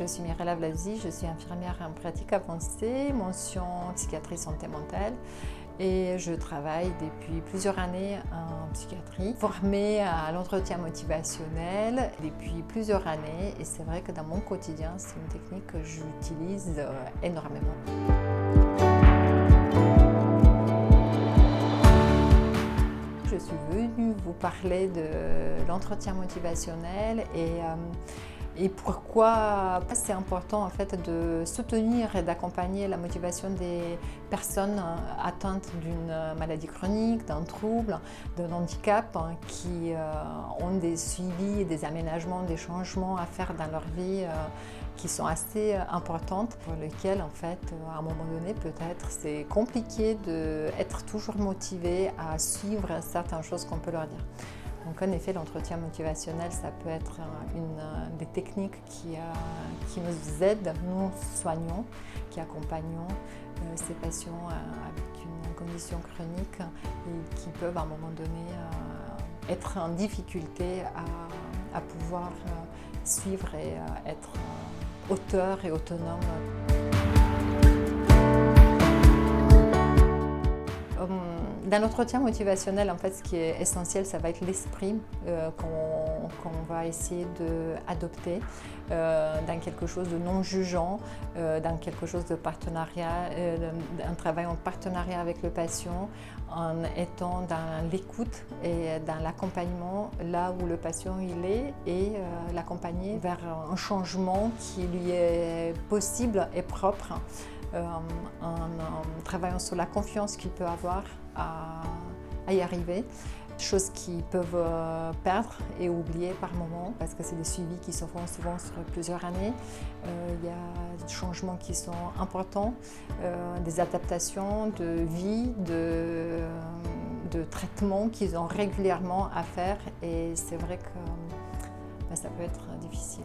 Je suis Mirella Blasi, je suis infirmière en pratique avancée, mention psychiatrie santé mentale et je travaille depuis plusieurs années en psychiatrie, formée à l'entretien motivationnel depuis plusieurs années et c'est vrai que dans mon quotidien, c'est une technique que j'utilise énormément. Je suis venue vous parler de l'entretien motivationnel et pourquoi c'est important en fait de soutenir et d'accompagner la motivation des personnes atteintes d'une maladie chronique, d'un trouble, d'un handicap qui ont des suivis, des aménagements, des changements à faire dans leur vie qui sont assez importantes, pour lesquelles en fait à un moment donné peut-être c'est compliqué d'être toujours motivé à suivre certaines choses qu'on peut leur dire. Donc en effet, l'entretien motivationnel, ça peut être une des techniques qui nous aident, nous soignons, qui accompagnons ces patients avec une condition chronique et qui peuvent à un moment donné être en difficulté à pouvoir suivre et être auteur et autonome. Dans l'entretien motivationnel, en fait, ce qui est essentiel, ça va être l'esprit qu'on va essayer d'adopter dans quelque chose de non jugeant, dans quelque chose de partenariat, un travail en partenariat avec le patient, en étant dans l'écoute et dans l'accompagnement là où le patient il est et l'accompagner vers un changement qui lui est possible et propre. En travaillant sur la confiance qu'il peut avoir à y arriver, choses qu'ils peuvent perdre et oublier par moment parce que c'est des suivis qui se font souvent sur plusieurs années. Il y a des changements qui sont importants, des adaptations de vie, de traitements qu'ils ont régulièrement à faire et c'est vrai que ça peut être difficile.